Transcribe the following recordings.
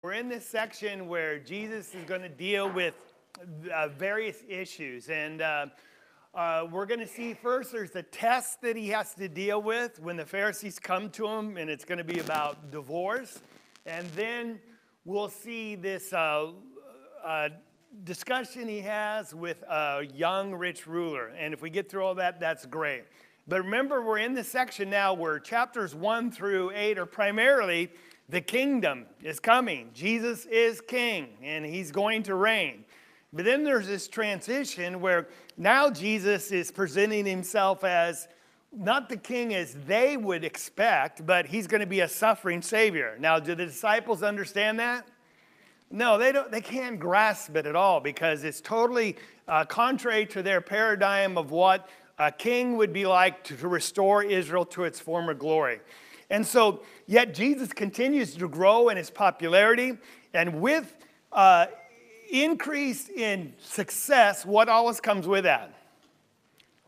We're in this section where Jesus is going to deal with various issues. And we're going to see first there's a test that he has to deal with when the Pharisees come to him, and it's going to be about divorce. And then we'll see this discussion he has with a young rich ruler. And if we get through all that, that's great. But remember, we're in this section now where chapters 1 through 8 are primarily the kingdom is coming. Jesus is king, and he's going to reign. But then there's this transition where now Jesus is presenting himself as not the king as they would expect, but he's going to be a suffering savior. Now, do the disciples understand that? No, they don't. They can't grasp it at all because it's totally contrary to their paradigm of what a king would be like to restore Israel to its former glory. And so, yet Jesus continues to grow in his popularity, and with increase in success, what always comes with that?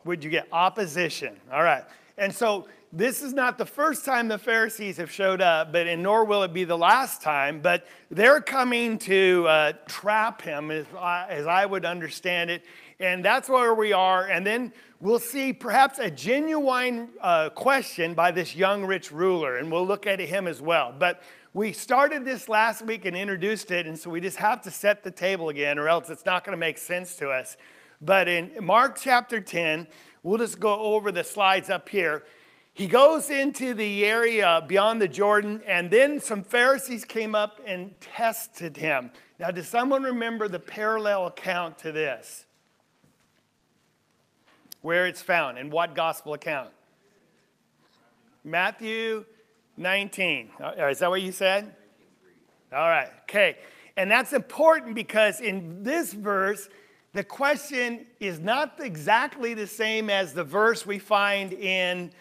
Would you get opposition? All right. And so this is not the first time the Pharisees have showed up, and nor will it be the last time, but they're coming to trap him, as I would understand it. And that's where we are. And then we'll see perhaps a genuine question by this young rich ruler, and we'll look at him as well. But we started this last week and introduced it, and so we just have to set the table again, or else it's not going to make sense to us. But in Mark chapter 10, we'll just go over the slides up here. He goes into the area beyond the Jordan, and then some Pharisees came up and tested him. Now, does someone remember the parallel account to this? Where it's found, and what gospel account? Matthew 19. Is that what you said? All right, okay. And that's important because in this verse, the question is not exactly the same as the verse we find in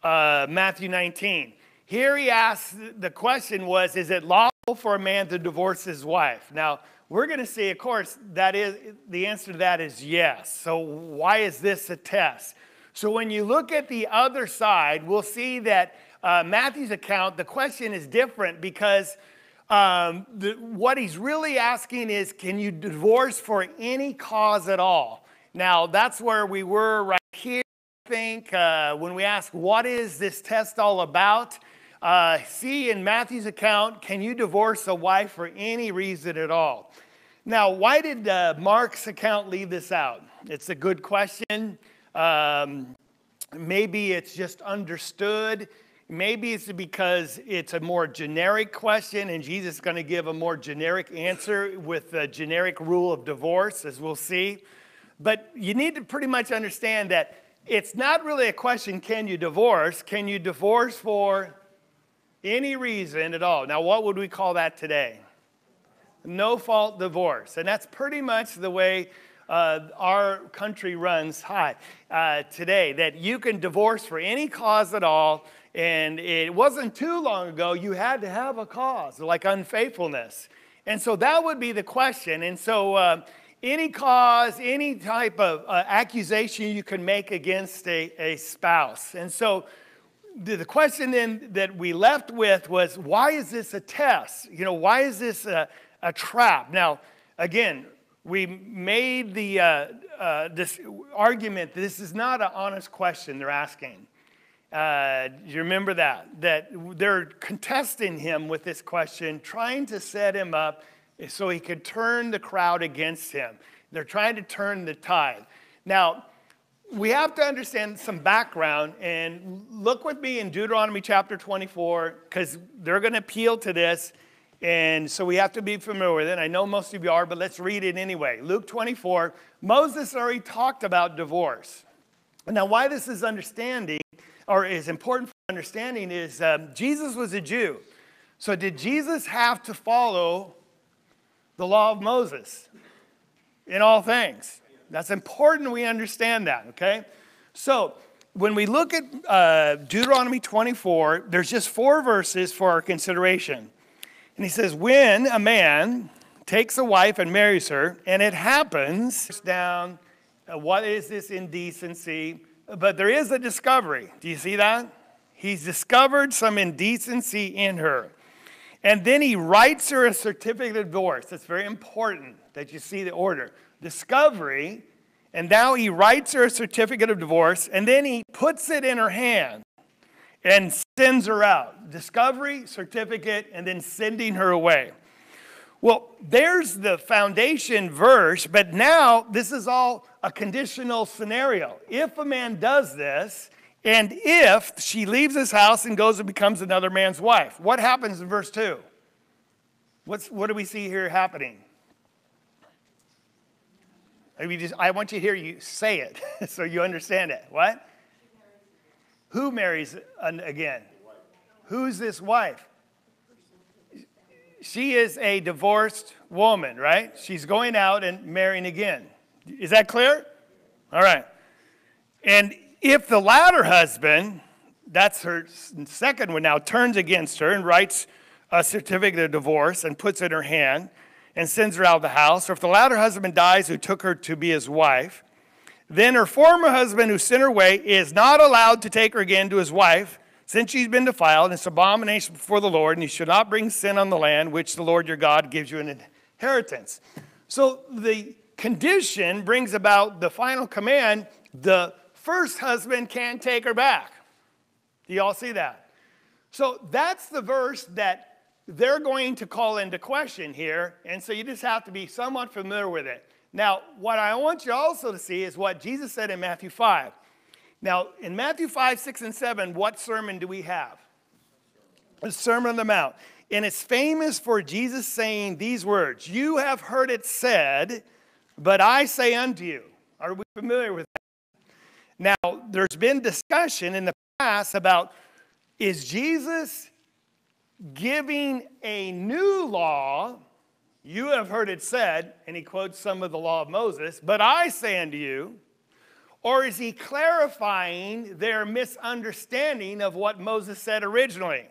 Matthew 19. Here he asks, the question was, is it lawful for a man to divorce his wife? Now, we're going to see, of course, that is the answer to that is yes. So why is this a test? So when you look at the other side, we'll see that Matthew's account, the question is different because what he's really asking is, can you divorce for any cause at all? Now, that's where we were right here, I think, when we ask, what is this test all about? See in Matthew's account, can you divorce a wife for any reason at all? Now, why did Mark's account leave this out? It's a good question. Maybe it's just understood. Maybe it's because it's a more generic question and Jesus is going to give a more generic answer with a generic rule of divorce, as we'll see. But you need to pretty much understand that it's not really a question, can you divorce? Can you divorce for any reason at all? Now, what would we call that today? No-fault divorce. And that's pretty much the way our country runs today, that you can divorce for any cause at all. And it wasn't too long ago you had to have a cause, like unfaithfulness. And so that would be the question. And so any cause, any type of accusation you can make against a spouse. And so the question then that we left with was, why is this a test? You know, why is this a trap? Now, again, we made this argument that this is not an honest question they're asking. You remember that they're contesting him with this question, trying to set him up so he could turn the crowd against him. They're trying to turn the tide. Now, we have to understand some background, and look with me in Deuteronomy chapter 24, because they're going to appeal to this, and so we have to be familiar with it. I know most of you are, but let's read it anyway. Luke 24, Moses already talked about divorce. Now, why this is understanding, or is important for understanding, is Jesus was a Jew. So did Jesus have to follow the law of Moses in all things? That's important we understand that, okay? So when we look at Deuteronomy 24, there's just 4 verses for our consideration. And he says, when a man takes a wife and marries her, and it happens, down, what is this indecency? But there is a discovery. Do you see that? He's discovered some indecency in her. And then he writes her a certificate of divorce. It's very important that you see the order. Discovery, and now he writes her a certificate of divorce, and then he puts it in her hand and sends her out. Discovery, certificate, and then sending her away. Well, there's the foundation verse, but now this is all a conditional scenario. If a man does this, and if she leaves his house and goes and becomes another man's wife, what happens in verse 2? What do we see here happening? I want you to hear you say it so you understand it. What? Who marries again? Who's this wife? She is a divorced woman, right? She's going out and marrying again. Is that clear? All right. And if the latter husband, that's her second one now, turns against her and writes a certificate of divorce and puts it in her hand and sends her out of the house, or if the latter husband dies who took her to be his wife, then her former husband who sent her away is not allowed to take her again to his wife, since she's been defiled, and it's abomination before the Lord, and you should not bring sin on the land which the Lord your God gives you an inheritance. So the condition brings about the final command: the first husband can't take her back. Do you all see that? So that's the verse that they're going to call into question here, and so you just have to be somewhat familiar with it. Now, what I want you also to see is what Jesus said in Matthew 5. Now, in Matthew 5, 6, and 7, what sermon do we have? The Sermon on the Mount. And it's famous for Jesus saying these words: "You have heard it said, but I say unto you." Are we familiar with that? Now, there's been discussion in the past about, is Jesus giving a new law? You have heard it said, and he quotes some of the law of Moses, "but I say unto you." Or is he clarifying their misunderstanding of what Moses said originally?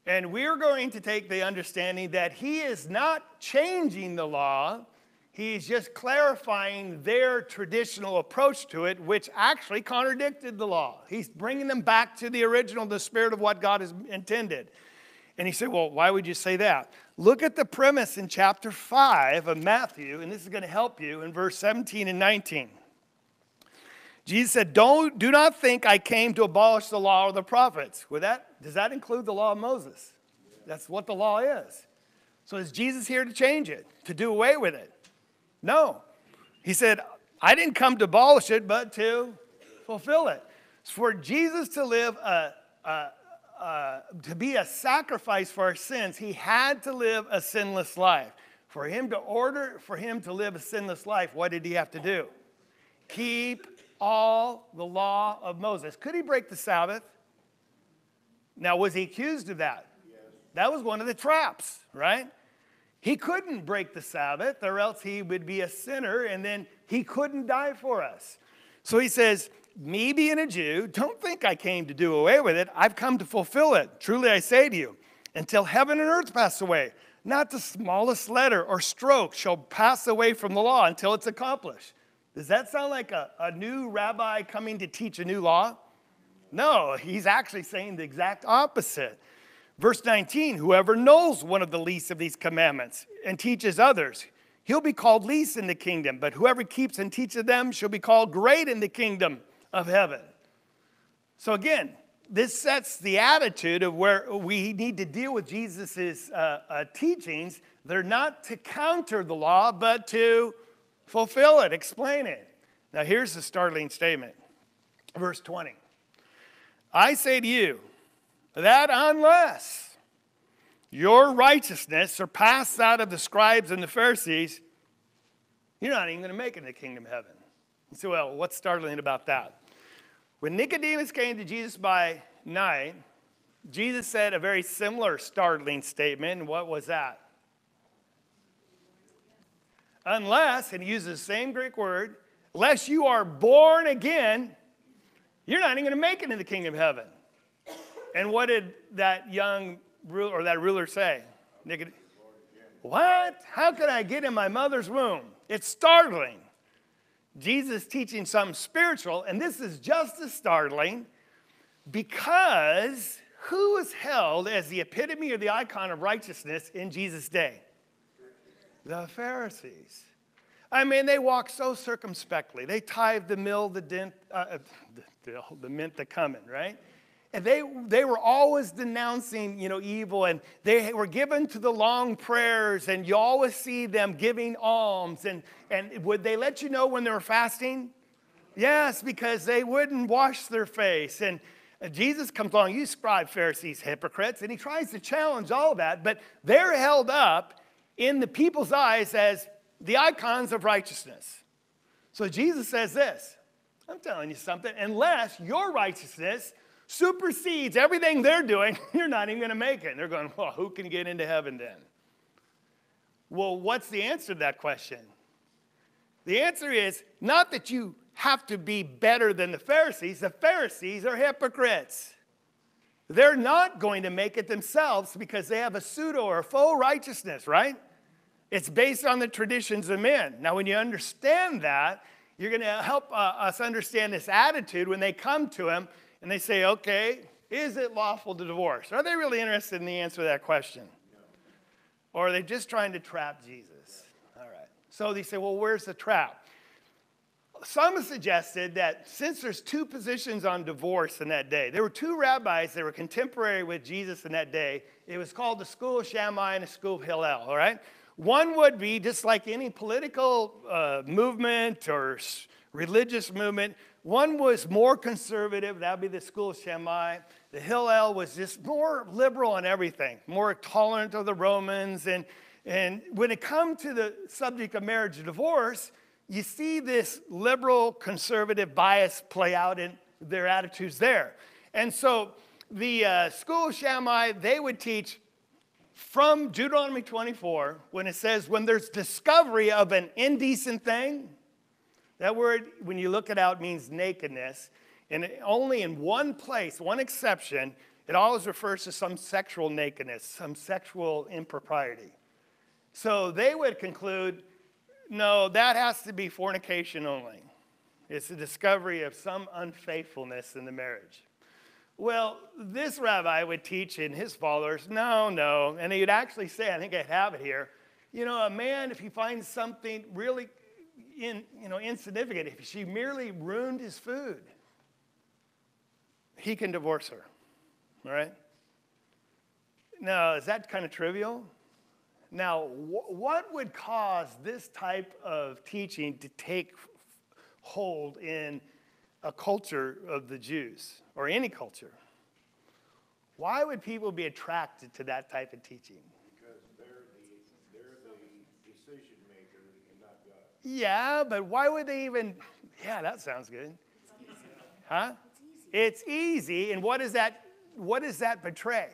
And we're going to take the understanding that he is not changing the law. He's just clarifying their traditional approach to it, which actually contradicted the law. He's bringing them back to the original, the spirit of what God has intended. And he said, well, why would you say that? Look at the premise in chapter 5 of Matthew, and this is going to help you in verse 17 and 19. Jesus said, do not think I came to abolish the law or the prophets. Does that include the law of Moses? That's what the law is. So is Jesus here to change it, to do away with it? No. He said, I didn't come to abolish it, but to fulfill it. For Jesus to live to be a sacrifice for our sins, he had to live a sinless life. For him to live a sinless life, what did he have to do? Keep all the law of Moses. Could he break the Sabbath? Now, was he accused of that? Yes. That was one of the traps, right? He couldn't break the Sabbath, or else he would be a sinner, and then he couldn't die for us. So he says, me being a Jew, don't think I came to do away with it. I've come to fulfill it. Truly I say to you, until heaven and earth pass away, not the smallest letter or stroke shall pass away from the law until it's accomplished. Does that sound like a new rabbi coming to teach a new law? No, he's actually saying the exact opposite. Verse 19, whoever knows one of the least of these commandments and teaches others, he'll be called least in the kingdom. But whoever keeps and teaches them shall be called great in the kingdom of heaven. So again, this sets the attitude of where we need to deal with Jesus' teachings. They're not to counter the law, but to fulfill it, explain it. Now here's the startling statement. Verse 20. I say to you that unless your righteousness surpasses that of the scribes and the Pharisees, you're not even going to make it in the kingdom of heaven. You say, well, what's startling about that? When Nicodemus came to Jesus by night, Jesus said a very similar startling statement. And what was that? Unless, and he uses the same Greek word, unless you are born again, you're not even going to make it in the kingdom of heaven. And what did that young ruler, or that ruler say? What? How could I get in my mother's womb? It's startling. Jesus is teaching something spiritual, and this is just as startling because who was held as the epitome or the icon of righteousness in Jesus' day? The Pharisees. I mean, they walked so circumspectly. They tithed the mint, the cumin, right? And they were always denouncing, evil, and they were given to the long prayers, and you always see them giving alms. And would they let you know when they were fasting? Yes, because they wouldn't wash their face. And Jesus comes along, you scribe, Pharisees, hypocrites, and he tries to challenge all that, but they're held up in the people's eyes as the icons of righteousness. So Jesus says this, I'm telling you something, unless your righteousness supersedes everything they're doing, you're not even going to make it. And they're going, well, who can get into heaven then? Well, what's the answer to that question? The answer is not that you have to be better than the Pharisees. The Pharisees are hypocrites. They're not going to make it themselves because they have a pseudo or a faux righteousness, right? It's based on the traditions of men. Now, when you understand that, you're going to help us understand this attitude when they come to him and they say, okay, is it lawful to divorce? Are they really interested in the answer to that question? No. Or are they just trying to trap Jesus? All right. So they say, well, where's the trap? Some have suggested that since there's two positions on divorce in that day, there were two rabbis that were contemporary with Jesus in that day. It was called the school of Shammai and the school of Hillel, all right? One would be just like any political movement or religious movement. One was more conservative. That would be the school of Shammai. The Hillel was just more liberal on everything, more tolerant of the Romans. And when it comes to the subject of marriage and divorce, you see this liberal conservative bias play out in their attitudes there. And so the school of Shammai, they would teach from Deuteronomy 24, when it says, when there's discovery of an indecent thing, that word, when you look it out, means nakedness. And only in one place, one exception, it always refers to some sexual nakedness, some sexual impropriety. So they would conclude, no, that has to be fornication only. It's the discovery of some unfaithfulness in the marriage. Well, this rabbi would teach in his followers, no. And he'd actually say, I think I have it here, a man, if he finds something really insignificant, if she merely ruined his food, he can divorce her, all right? Now, is that kind of trivial? Now, what would cause this type of teaching to take hold in a culture of the Jews, or any culture? Why would people be attracted to that type of teaching? Because they're the decision maker and not God. Yeah, but why would they even, that sounds good. It's easy. Huh? It's easy, and what does that betray?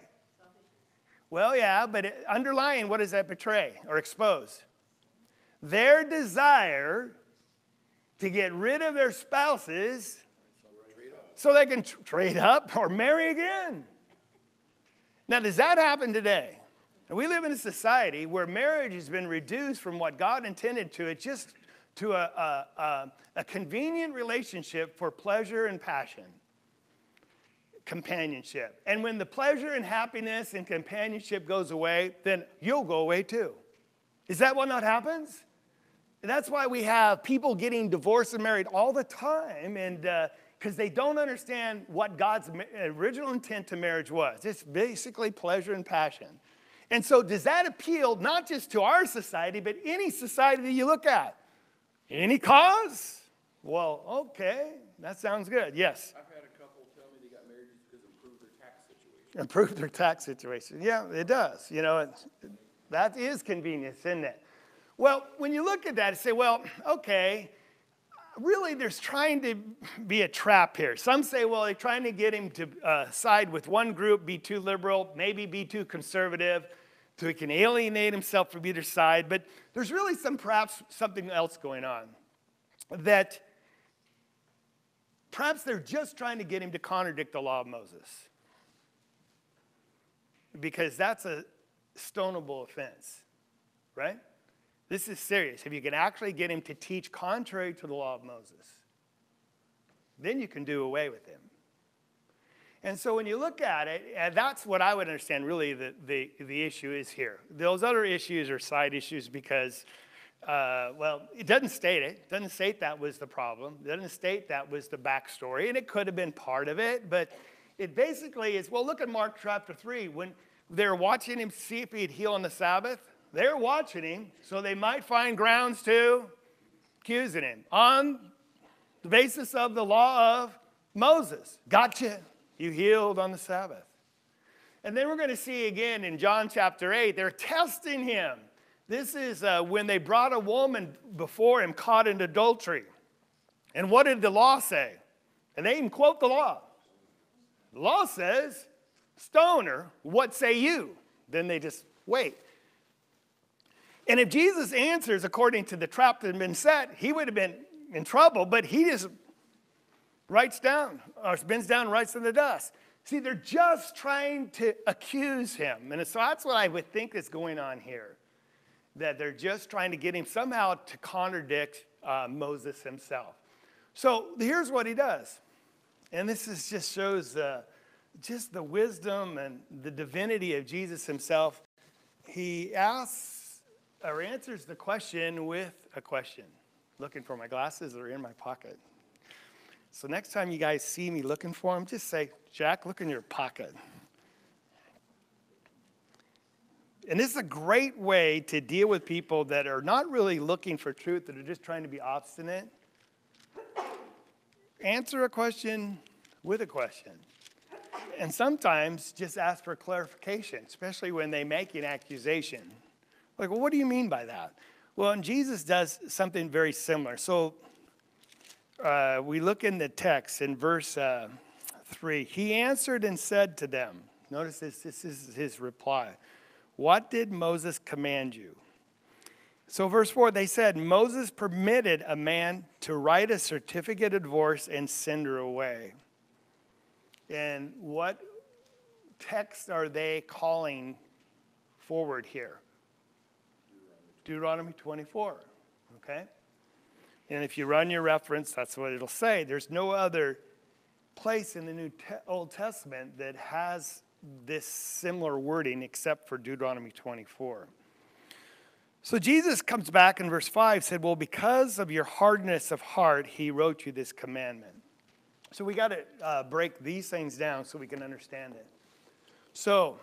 Well, yeah, but underlying, what does that betray or expose? Their desire to get rid of their spouses so they can trade up or marry again. Now, does that happen today? And we live in a society where marriage has been reduced from what God intended to it just to a convenient relationship for pleasure and passion, companionship. And when the pleasure and happiness and companionship goes away, then you'll go away too. Is that what not happens? And that's why we have people getting divorced and married all the time, and because they don't understand what God's original intent to marriage was. It's basically pleasure and passion. And so does that appeal not just to our society, but any society that you look at? Any cause? Well, okay, that sounds good. Yes? I've had a couple tell me they got married just because it improved their tax situation. Improve their tax situation. Yeah, it does. That is convenience, isn't it? Well, when you look at that and say, well, okay, really there's trying to be a trap here. Some say, well, they're trying to get him to side with one group, be too liberal, maybe be too conservative, so he can alienate himself from either side. But there's really perhaps something else going on, that perhaps they're just trying to get him to contradict the law of Moses, because that's a stonable offense, right? This is serious. If you can actually get him to teach contrary to the law of Moses, then you can do away with him. And so when you look at it, and that's what I would understand really the issue is here. Those other issues are side issues because, well, it doesn't state it. It doesn't state that was the problem. It doesn't state that was the backstory, and it could have been part of it. But it basically is, well, look at Mark chapter 3. When they're watching him see if he'd heal on the Sabbath, they're watching him so they might find grounds to accuse him on the basis of the law of Moses. Gotcha. You healed on the Sabbath. And then we're going to see again in John chapter 8, they're testing him. This is when they brought a woman before him caught in adultery. And what did the law say? And they even quote the law. The law says, stone her, what say you? Then they just wait. And if Jesus answers according to the trap that had been set, he would have been in trouble, but he just writes down, or bends down and writes in the dust. See, they're just trying to accuse him. And so that's what I would think is going on here, that they're just trying to get him somehow to contradict Moses himself. So here's what he does. And this is just shows just the wisdom and the divinity of Jesus himself. He asks or answers the question with a question. Looking for my glasses, they're in my pocket. So next time you guys see me looking for them, just say, Jack, look in your pocket. And this is a great way to deal with people that are not really looking for truth, that are just trying to be obstinate. Answer a question with a question. And sometimes just ask for clarification, especially when they make an accusation. Like, well, what do you mean by that? Well, and Jesus does something very similar. So we look in the text in verse 3. He answered and said to them, notice this is his reply. What did Moses command you? So verse 4, they said, Moses permitted a man to write a certificate of divorce and send her away. And what text are they calling forward here? Deuteronomy 24, okay? And if you run your reference, that's what it'll say. There's no other place in the Old Testament that has this similar wording except for Deuteronomy 24. So Jesus comes back in verse 5, said, well, because of your hardness of heart, he wrote you this commandment. So we got to break these things down so we can understand it. So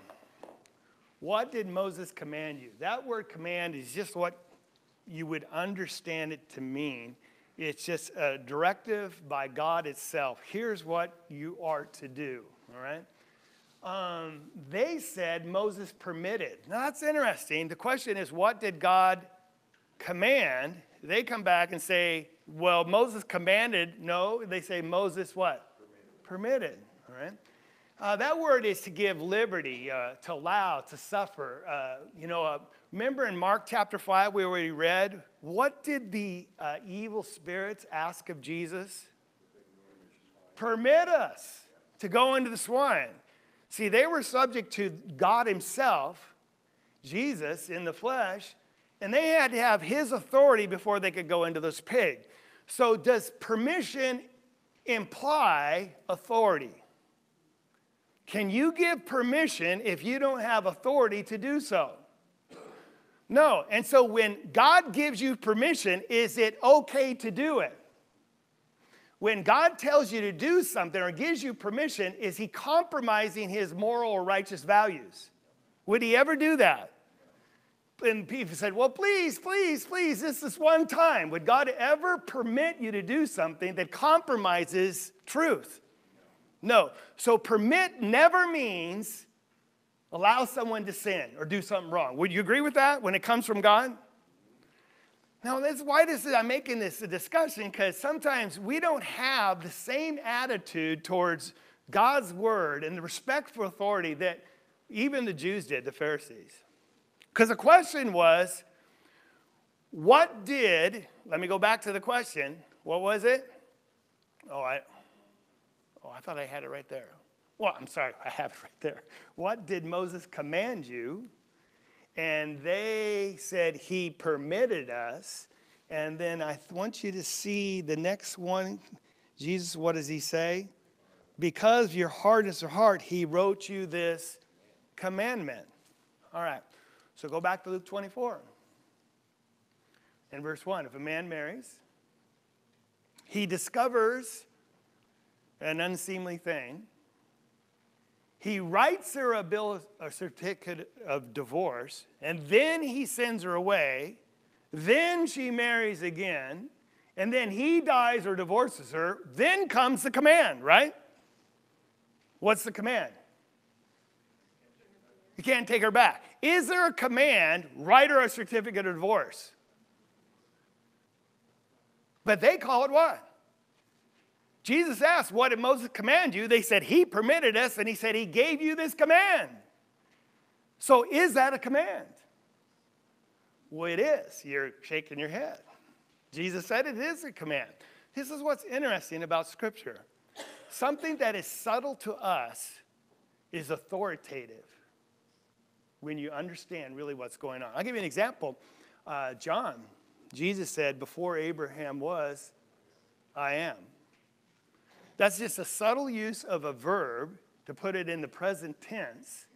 what did Moses command you? That word command is just what you would understand it to mean. It's just a directive by God itself. Here's what you are to do, all right? They said Moses permitted. Now that's interesting. The question is, what did God command? They come back and say, well, Moses commanded. No, they say Moses what? Permitted, all right? That word is to give liberty, to allow, to suffer. Remember in Mark chapter 5 we already read, what did the evil spirits ask of Jesus? Permit us to go into the swine. See, they were subject to God himself, Jesus in the flesh, and they had to have his authority before they could go into this pig. So does permission imply authority? Can you give permission if you don't have authority to do so? No. And so when God gives you permission, is it okay to do it? When God tells you to do something or gives you permission, is he compromising his moral or righteous values? Would he ever do that? And people said, well, please, please, please, this is one time. Would God ever permit you to do something that compromises truth? No. So permit never means allow someone to sin or do something wrong. Would you agree with that when it comes from God? Now, that's why I'm making this a discussion, because sometimes we don't have the same attitude towards God's word and the respect for authority that even the Jews did, the Pharisees. Because the question was, let me go back to the question. What was it? I thought I had it right there. Well, I'm sorry, I have it right there. What did Moses command you? And they said he permitted us. And then I want you to see the next one. Jesus, what does he say? because of your hardness of heart, he wrote you this commandment. All right, so go back to Luke 24. In verse 1, if a man marries, he discovers an unseemly thing. He writes her a certificate of divorce, and then he sends her away. Then she marries again, and then he dies or divorces her. Then comes the command, right? What's the command? You can't take her back. Is there a command, write her a certificate of divorce? But they call it what? Jesus asked, what did Moses command you? They said, he permitted us, and he said, he gave you this command. So is that a command? Well, it is. You're shaking your head. Jesus said it is a command. This is what's interesting about Scripture. Something that is subtle to us is authoritative when you understand really what's going on. I'll give you an example. John, Jesus said, before Abraham was, I am. That's just a subtle use of a verb to put it in the present tense.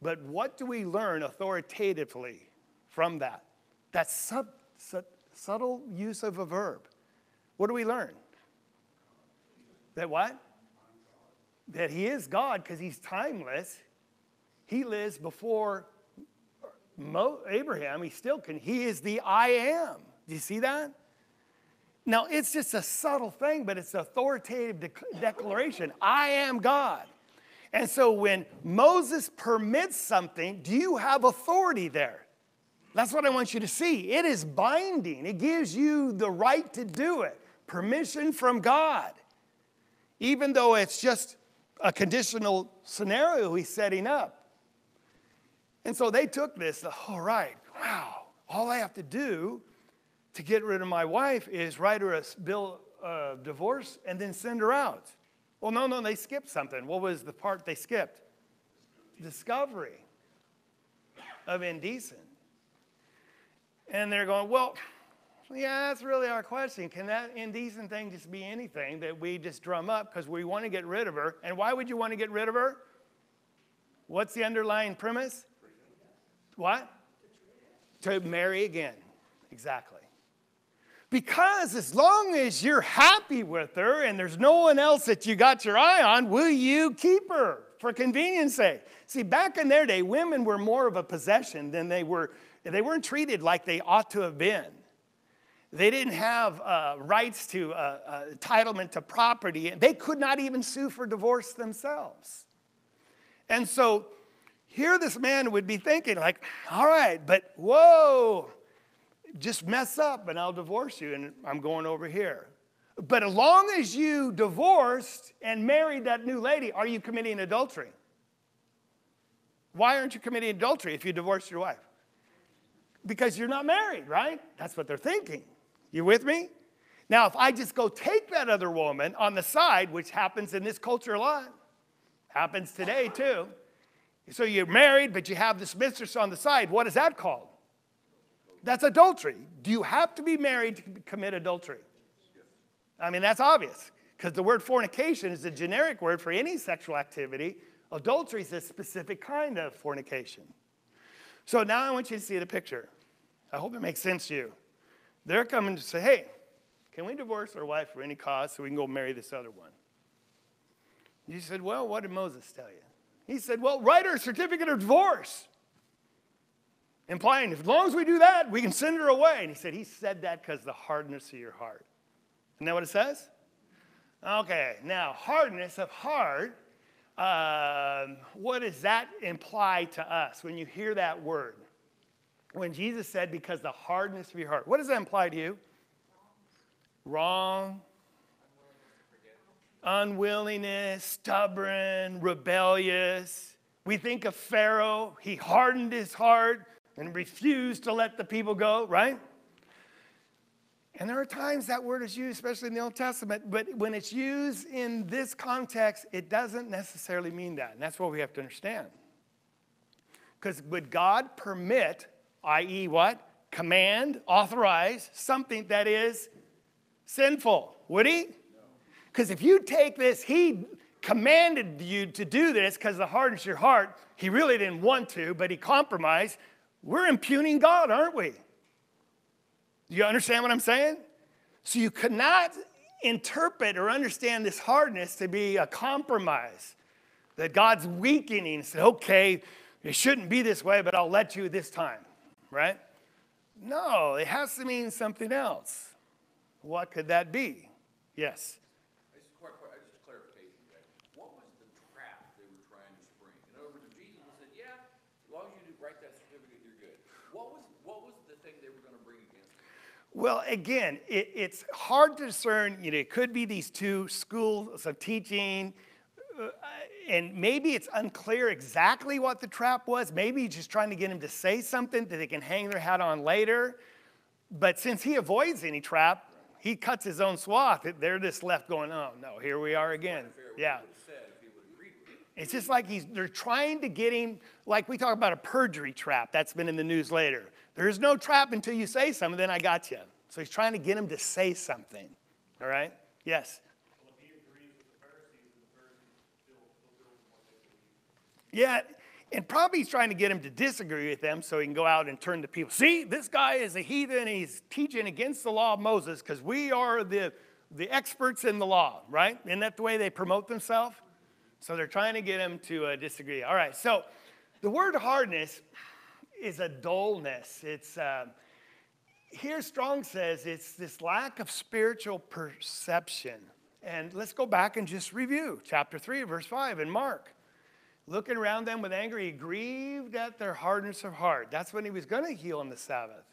But what do we learn authoritatively from that? That subtle use of a verb. What do we learn? That what? That he is God because he's timeless. He lives before Abraham. He is the I am. Do you see that? Now, it's just a subtle thing, but it's an authoritative declaration. I am God. And so when Moses permits something, do you have authority there? That's what I want you to see. It is binding. It gives you the right to do it. Permission from God. Even though it's just a conditional scenario he's setting up. And so they took this, all right, wow, all I have to do to get rid of my wife is write her a bill of divorce and then send her out. Well, no, they skipped something. What was the part they skipped? Discovery of indecent. And they're going, well, yeah, that's really our question. Can that indecent thing just be anything that we just drum up because we want to get rid of her? And why would you want to get rid of her? What's the underlying premise? What? To marry again. Exactly. Because as long as you're happy with her and there's no one else that you got your eye on, will you keep her for convenience sake? See, back in their day, women were more of a possession than they weren't treated like they ought to have been. They didn't have rights to entitlement to property. They could not even sue for divorce themselves. And so here this man would be thinking like, all right, but whoa, just mess up and I'll divorce you and I'm going over here. But as long as you divorced and married that new lady, are you committing adultery? Why aren't you committing adultery if you divorced your wife? Because you're not married, right? That's what they're thinking. You with me? Now, if I just go take that other woman on the side, which happens in this culture a lot, happens today too. So you're married, but you have this mistress on the side. What is that called? That's adultery. Do you have to be married to commit adultery? I mean, that's obvious because the word fornication is a generic word for any sexual activity. Adultery is a specific kind of fornication. So now I want you to see the picture. I hope it makes sense to you. They're coming to say, hey, can we divorce our wife for any cause so we can go marry this other one? You said, well, what did Moses tell you? He said, well, write her a certificate of divorce. Implying, as long as we do that, we can send her away. And he said that because of the hardness of your heart. Isn't that what it says? Okay, now, hardness of heart, what does that imply to us when you hear that word? When Jesus said, because the hardness of your heart, what does that imply to you? Wrong. Unwillingness, stubborn, rebellious. We think of Pharaoh. He hardened his heart and refused to let the people go, right? And there are times that word is used, especially in the Old Testament, but when it's used in this context, it doesn't necessarily mean that. And that's what we have to understand. Because would God permit, i.e. what? Command, authorize something that is sinful? Would he? Because if you take this, he commanded you to do this because of the hardness of your heart. He really didn't want to, but he compromised. We're impugning God, aren't we? Do you understand what I'm saying? So you cannot interpret or understand this hardness to be a compromise. That God's weakening and said, okay, it shouldn't be this way, but I'll let you this time, right? No, it has to mean something else. What could that be? Yes. Just a clarification, Jay. What was the trap they were trying to spring? In other words, Jesus said, yeah, as long as you write that certificate, you're good. What was the thing they were going to bring against him? Well, again, it's hard to discern. It could be these two schools of teaching, and maybe it's unclear exactly what the trap was. Maybe he's just trying to get him to say something that they can hang their hat on later. But since he avoids any trap, he cuts his own swath. They're just left going, oh, no, here we are again. Yeah. It's just like they're trying to get him, like we talk about a perjury trap. That's been in the news later. There's no trap until you say something, then I got you. So he's trying to get him to say something. All right? Yes? Well, if he agrees with the Pharisees, and the Pharisees still fulfill what they believe. Yeah, and probably he's trying to get him to disagree with them so he can go out and turn to people. See, this guy is a heathen. He's teaching against the law of Moses because we are the experts in the law, right? Isn't that the way they promote themselves? So they're trying to get him to disagree. All right, so the word hardness is a dullness. It's here Strong says it's this lack of spiritual perception. And let's go back and just review chapter 3, verse 5 in Mark. Looking around them with anger, he grieved at their hardness of heart. That's when he was going to heal on the Sabbath.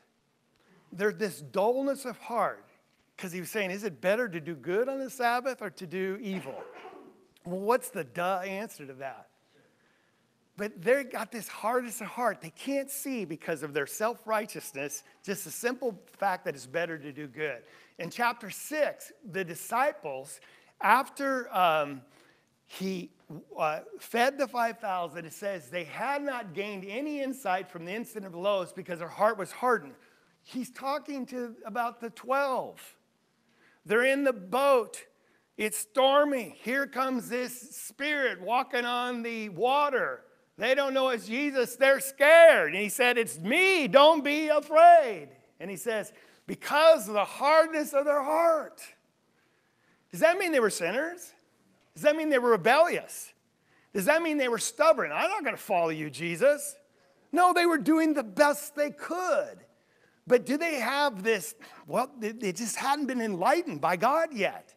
There's this dullness of heart because he was saying, is it better to do good on the Sabbath or to do evil? Well, what's the answer to that? But they got this hardness of heart. They can't see because of their self-righteousness, just the simple fact that it's better to do good. In chapter 6, the disciples, after he fed the 5,000, it says they had not gained any insight from the incident of the loaves because their heart was hardened. He's talking about the 12. They're in the boat. It's stormy. Here comes this spirit walking on the water. They don't know it's Jesus. They're scared. And he said, it's me. Don't be afraid. And he says, because of the hardness of their heart. Does that mean they were sinners? Does that mean they were rebellious? Does that mean they were stubborn? I'm not going to follow you, Jesus. No, they were doing the best they could. But do they have this? Well, they just hadn't been enlightened by God yet.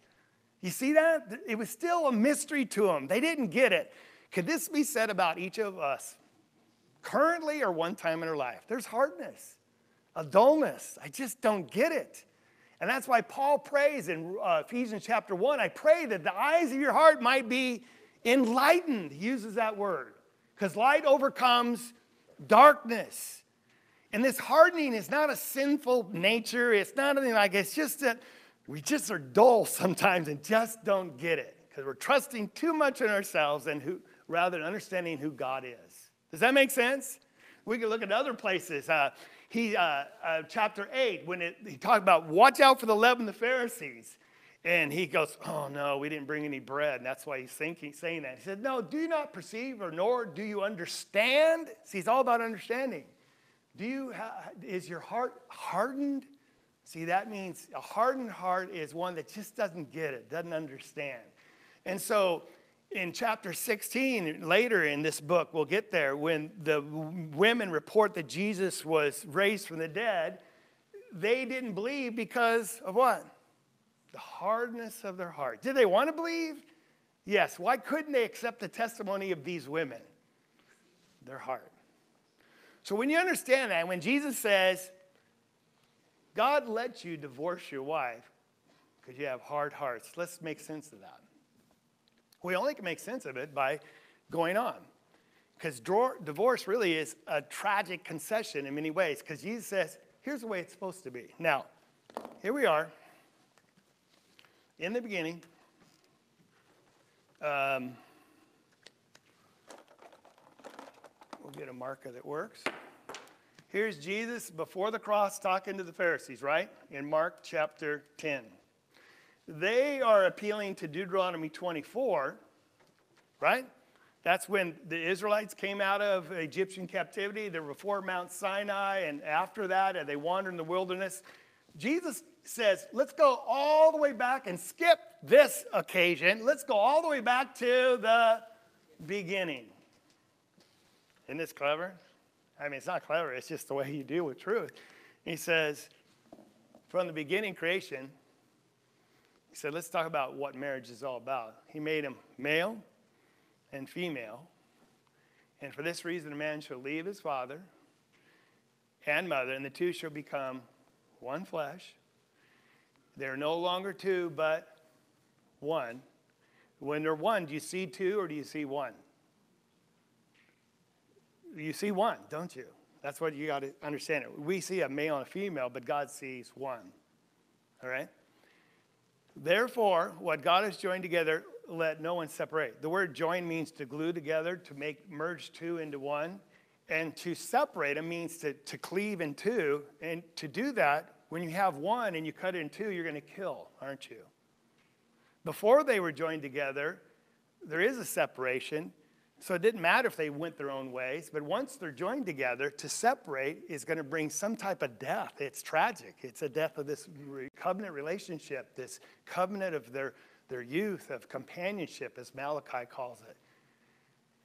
You see that? It was still a mystery to them. They didn't get it. Could this be said about each of us? Currently or one time in our life? There's hardness, a dullness. I just don't get it. And that's why Paul prays in Ephesians chapter 1, I pray that the eyes of your heart might be enlightened. He uses that word. Because light overcomes darkness. And this hardening is not a sinful nature. It's not anything like it. It's just that we just are dull sometimes and just don't get it. Because we're trusting too much in ourselves and rather than understanding who God is. Does that make sense? We can look at other places. Chapter 8, when he talked about watch out for the leaven of the Pharisees. And he goes, oh, no, we didn't bring any bread. And that's why he's saying that. He said, no, do you not perceive or nor do you understand? See, it's all about understanding. Is your heart hardened? See, that means a hardened heart is one that just doesn't get it, doesn't understand. And so in chapter 16, later in this book, we'll get there, when the women report that Jesus was raised from the dead, they didn't believe because of what? The hardness of their heart. Did they want to believe? Yes. Why couldn't they accept the testimony of these women? Their heart. So when you understand that, when Jesus says, God lets you divorce your wife because you have hard hearts, let's make sense of that. We only can make sense of it by going on. Because divorce really is a tragic concession in many ways. Because Jesus says, here's the way it's supposed to be. Now, here we are. In the beginning, we'll get a marker that works. Here's Jesus before the cross talking to the Pharisees, right? In Mark chapter 10. They are appealing to Deuteronomy 24, right? That's when the Israelites came out of Egyptian captivity. They were before Mount Sinai, and after that, and they wandered in the wilderness. Jesus says, let's go all the way back and skip this occasion. Let's go all the way back to the beginning. Isn't this clever? I mean, it's not clever. It's just the way you deal with truth. He says, from the beginning creation, he said, let's talk about what marriage is all about. He made them male and female. And for this reason, a man shall leave his father and mother, and the two shall become one flesh. They're no longer two, but one. When they're one, do you see two or do you see one? You see one, don't you? That's what you got to understand. We see a male and a female, but God sees one. All right? Therefore, what God has joined together, let no one separate. The word join means to glue together, to merge two into one. And to separate them means to cleave in two. And to do that, when you have one and you cut it in two, you're going to kill, aren't you? Before they were joined together, there is a separation. So it didn't matter if they went their own ways. But once they're joined together, to separate is going to bring some type of death. It's tragic. It's a death of this covenant relationship, this covenant of their youth, of companionship, as Malachi calls it.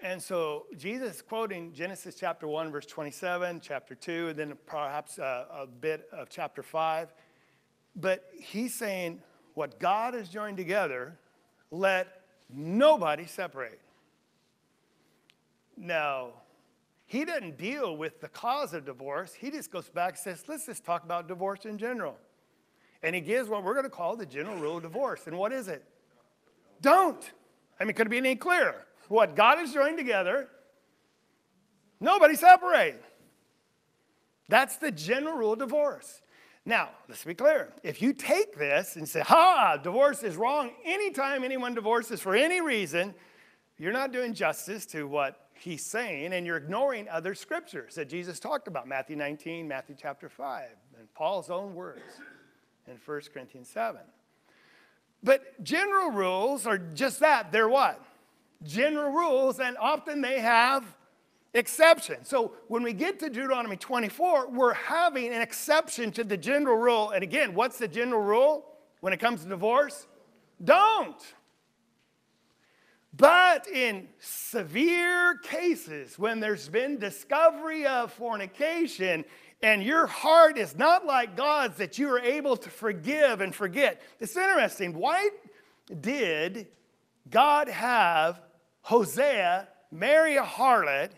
And so Jesus is quoting Genesis chapter 1, verse 27, chapter 2, and then perhaps a bit of chapter 5. But he's saying what God has joined together, let nobody separate. Now, he doesn't deal with the cause of divorce. He just goes back and says, let's just talk about divorce in general. And he gives what we're going to call the general rule of divorce. And what is it? Don't. I mean, could it be any clearer? What God has joined together, nobody separate. That's the general rule of divorce. Now, let's be clear. If you take this and say, divorce is wrong, anytime anyone divorces for any reason, you're not doing justice to what he's saying, and you're ignoring other scriptures that Jesus talked about, Matthew 19, Matthew chapter 5, and Paul's own words in 1 Corinthians 7. But general rules are just that. They're what? General rules, and often they have exceptions. So when we get to Deuteronomy 24, we're having an exception to the general rule. And again, what's the general rule when it comes to divorce? Don't. But in severe cases, when there's been discovery of fornication, and your heart is not like God's, that you are able to forgive and forget. It's interesting. Why did God have Hosea marry a harlot,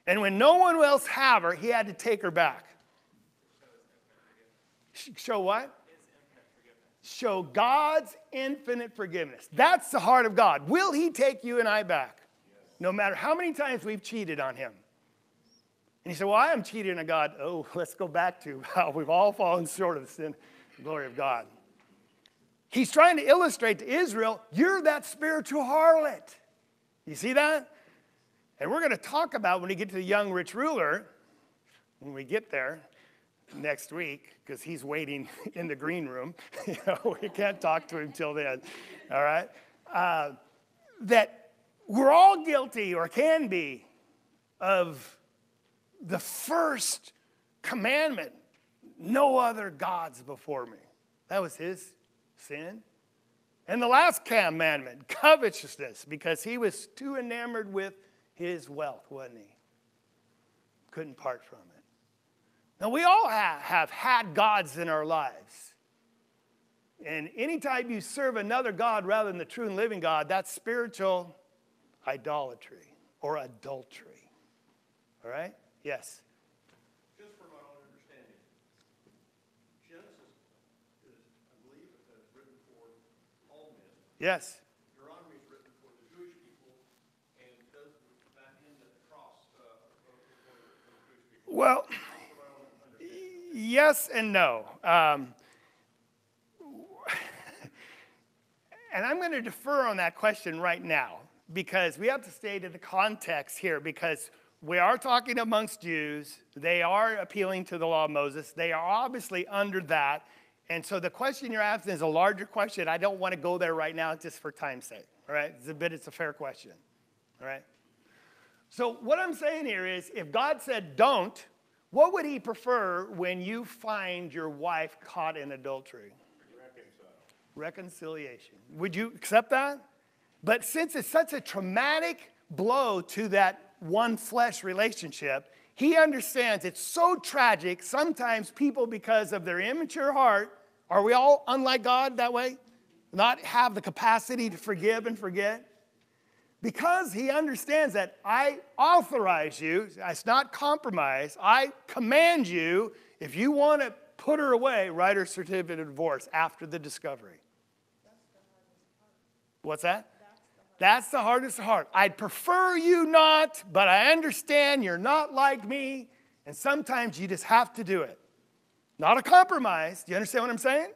and when no one else had her, he had to take her back? Show what? Show God's infinite forgiveness. That's the heart of God. Will he take you and I back? No matter how many times we've cheated on him. And you say, well, I am cheating on God. Oh, let's go back to how we've all fallen short of the sin, the glory of God. He's trying to illustrate to Israel, you're that spiritual harlot. You see that? And we're going to talk about when we get to the young rich ruler, when we get there next week, because he's waiting in the green room. We can't talk to him till then. All right? That we're all guilty, or can be, of the first commandment, no other gods before me. That was his sin. And the last commandment, covetousness, because he was too enamored with his wealth, wasn't he? Couldn't part from it. Now, we all have had gods in our lives. And anytime you serve another god rather than the true and living God, that's spiritual idolatry or adultery. All right? Yes? Just for my own understanding, Genesis is, I believe, written for all men. Yes. Deuteronomy is written for the Jewish people, and does that end at the cross for the Jewish people? Well, yes and no. And I'm going to defer on that question right now, because we have to stay to the context here, because we are talking amongst Jews. They are appealing to the law of Moses. They are obviously under that. And so the question you're asking is a larger question. I don't want to go there right now just for time's sake. All right? It's a fair question. All right? So what I'm saying here is, if God said don't, what would he prefer when you find your wife caught in adultery? Reconciliation. Would you accept that? But since it's such a traumatic blow to that one flesh relationship, he understands it's so tragic. Sometimes people, because of their immature heart, are we all unlike God that way? Not have the capacity to forgive and forget? Because he understands that I authorize you, it's not compromise, I command you, if you want to put her away, write her certificate of divorce after the discovery. What's that? That's the hardest heart. I'd prefer you not, but I understand you're not like me, and sometimes you just have to do it. Not a compromise. Do you understand what I'm saying?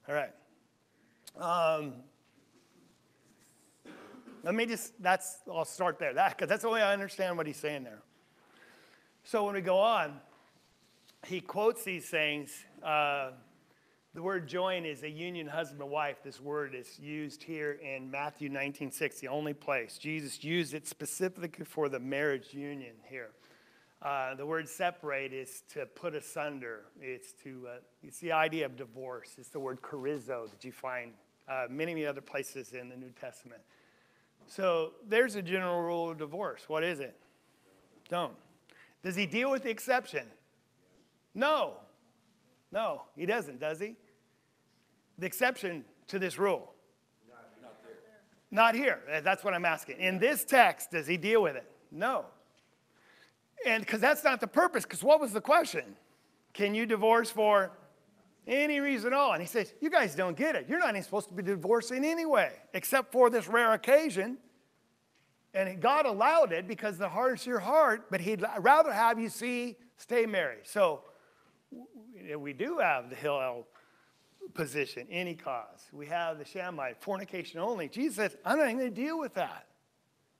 All right. I'll start there, because that's the way I understand what he's saying there. So when we go on, he quotes these things. The word join is a union husband and wife. This word is used here in Matthew 19:6, the only place. Jesus used it specifically for the marriage union here. The word separate is to put asunder. It's the idea of divorce. It's the word charizo that you find many other places in the New Testament. So there's a general rule of divorce. What is it? Don't. Does he deal with the exception? No. No, he doesn't, does he? The exception to this rule? Not here. That's what I'm asking. In this text, does he deal with it? No. And because that's not the purpose, because what was the question? Can you divorce for any reason at all? And he says, you guys don't get it. You're not even supposed to be divorcing anyway, except for this rare occasion. And God allowed it because the heart is your heart, but he'd rather have you stay married. So we do have the Hillel position, any cause. We have the Shammite, fornication only. Jesus says, I'm not even going to deal with that.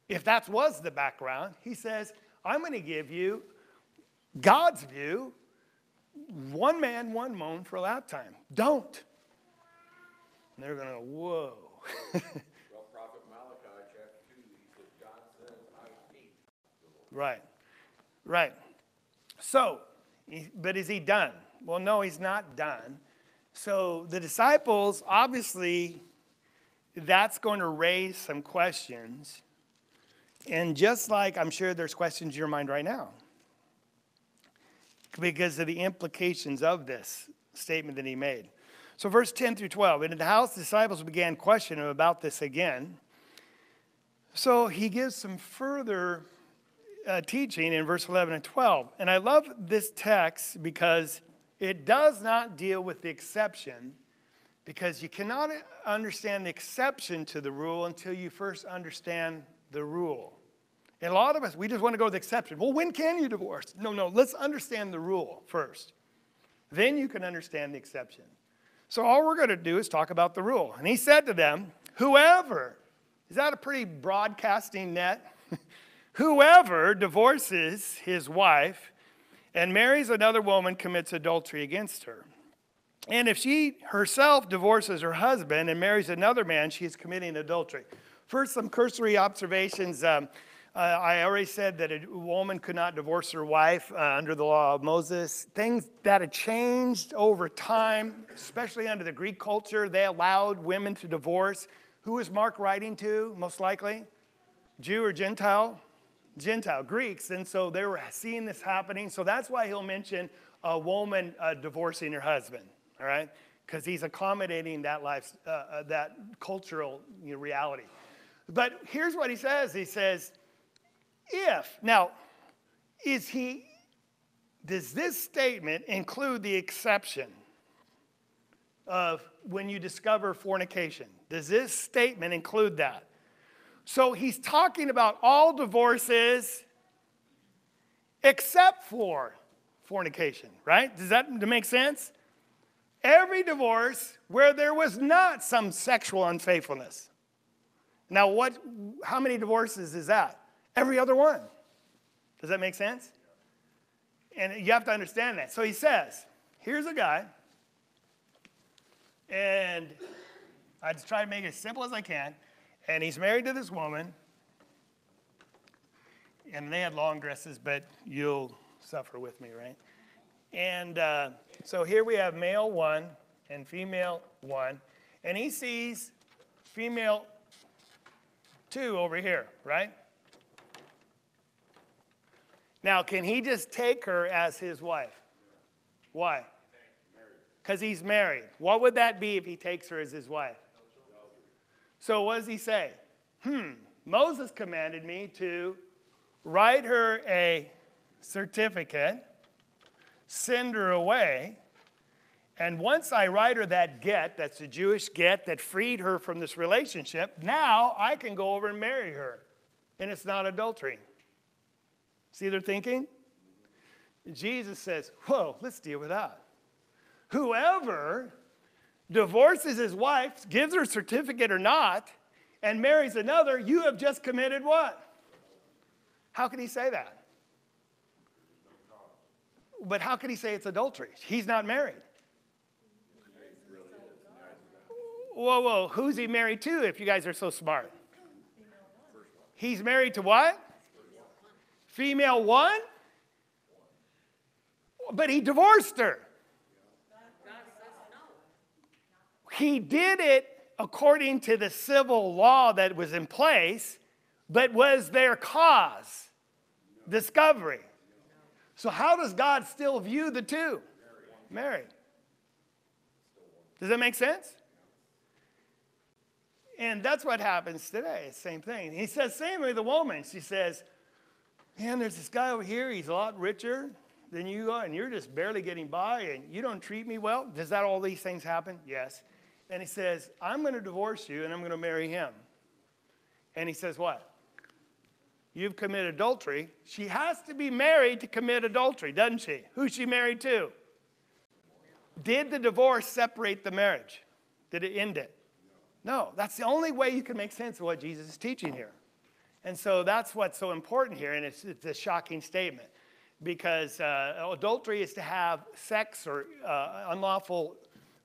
If that was the background, he says, I'm going to give you God's view, one man, one moan for a lifetime. Don't. And they're going to, whoa. Well, Prophet Malachi, chapter 2, he said, God says, I hate divorce. Right. So, but is he done? Well, no, he's not done. So the disciples, obviously, that's going to raise some questions. And just like I'm sure there's questions in your mind right now, because of the implications of this statement that he made. So verse 10 through 12, and in the house the disciples began questioning him about this again. So he gives some further teaching in verse 11 and 12. And I love this text because it does not deal with the exception, because you cannot understand the exception to the rule until you first understand the rule. And a lot of us, we just want to go to the exception. Well, when can you divorce? No, let's understand the rule first. Then you can understand the exception. So all we're going to do is talk about the rule. And he said to them, whoever, is that a pretty broadcasting net? Whoever divorces his wife and marries another woman commits adultery against her. And if she herself divorces her husband and marries another man, she is committing adultery. First, some cursory observations. I already said that a woman could not divorce her wife under the law of Moses. Things that had changed over time, especially under the Greek culture, they allowed women to divorce. Who was Mark writing to, most likely? Jew or Gentile? Gentile, Greeks. And so they were seeing this happening. So that's why he'll mention a woman divorcing her husband, all right? Because he's accommodating that that cultural reality. But here's what he says. He says, does this statement include the exception of when you discover fornication? Does this statement include that? So he's talking about all divorces except for fornication, right? Does that make sense? Every divorce where there was not some sexual unfaithfulness. Now, how many divorces is that? Every other one. Does that make sense? And you have to understand that. So he says, here's a guy, and I just try to make it as simple as I can, and he's married to this woman, And they had long dresses, but you'll suffer with me, right? And so here we have male 1 and female 1. And he sees female 2 over here, right? Now, can he just take her as his wife? Why? Because he's married. What would that be if he takes her as his wife? So what does he say? Moses commanded me to write her a certificate, send her away, and once I write her that get, that's a Jewish get that freed her from this relationship, now I can go over and marry her, and it's not adultery. See their thinking? Jesus says, whoa, let's deal with that. Whoever divorces his wife, gives her a certificate or not, and marries another, you have just committed what? How can he say that? But how can he say it's adultery? He's not married. Whoa, who's he married to if you guys are so smart? He's married to what? Female 1? But he divorced her. He did it according to the civil law that was in place, but was their cause discovery? So how does God still view the two? Married. Does that make sense? And that's what happens today. Same thing. He says, same with the woman. She says, man, there's this guy over here. He's a lot richer than you are, and you're just barely getting by, and you don't treat me well. Does that all these things happen? Yes. And he says, I'm going to divorce you, and I'm going to marry him. And he says, what? You've committed adultery. She has to be married to commit adultery, doesn't she? Who's she married to? Did the divorce separate the marriage? Did it end it? No. That's the only way you can make sense of what Jesus is teaching here. And so that's what's so important here, and it's a shocking statement. Because adultery is to have sex or unlawful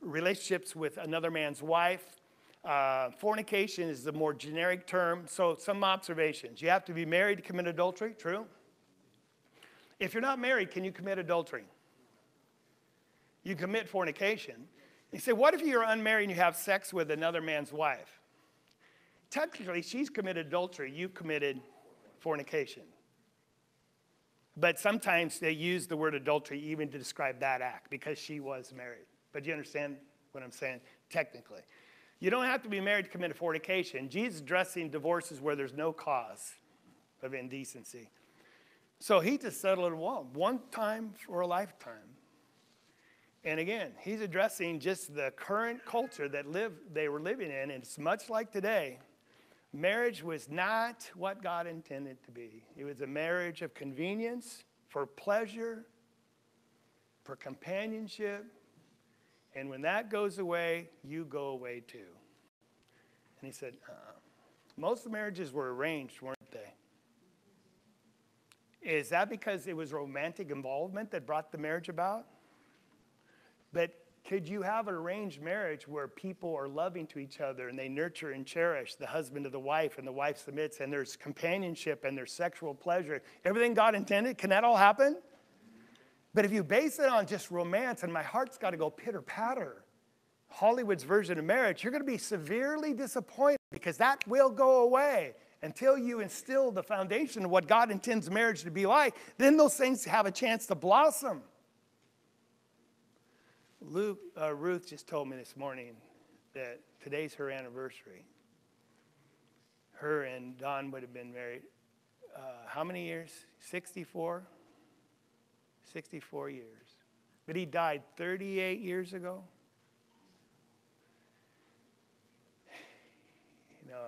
relationships with another man's wife. Fornication is the more generic term. So some observations. You have to be married to commit adultery. True? If you're not married, can you commit adultery? You commit fornication. You say, what if you're unmarried and you have sex with another man's wife? Technically, she's committed adultery. You committed fornication. But sometimes they use the word adultery even to describe that act because she was married. But you understand what I'm saying? Technically. You don't have to be married to commit a fornication. Jesus is addressing divorces where there's no cause of indecency. So he just settled it one time for a lifetime. And again, he's addressing just the current culture that they were living in, and it's much like today. Marriage was not what God intended to be. It was a marriage of convenience, for pleasure, for companionship. And when that goes away, you go away too. And he said, most of the marriages were arranged, weren't they? Is that because it was romantic involvement that brought the marriage about? But could you have an arranged marriage where people are loving to each other and they nurture and cherish the husband of the wife and the wife submits and there's companionship and there's sexual pleasure? Everything God intended, can that all happen? But if you base it on just romance and my heart's got to go pitter-patter, Hollywood's version of marriage, you're going to be severely disappointed because that will go away until you instill the foundation of what God intends marriage to be like. Then those things have a chance to blossom. Ruth just told me this morning that today's her anniversary. Her and Don would have been married, how many years? 64? 64 years. But he died 38 years ago. You know,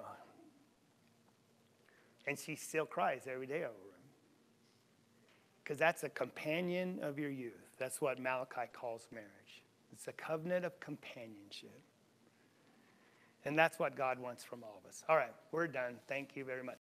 and she still cries every day over him. Because that's a companion of your youth. That's what Malachi calls marriage. It's a covenant of companionship. And that's what God wants from all of us. All right, we're done. Thank you very much.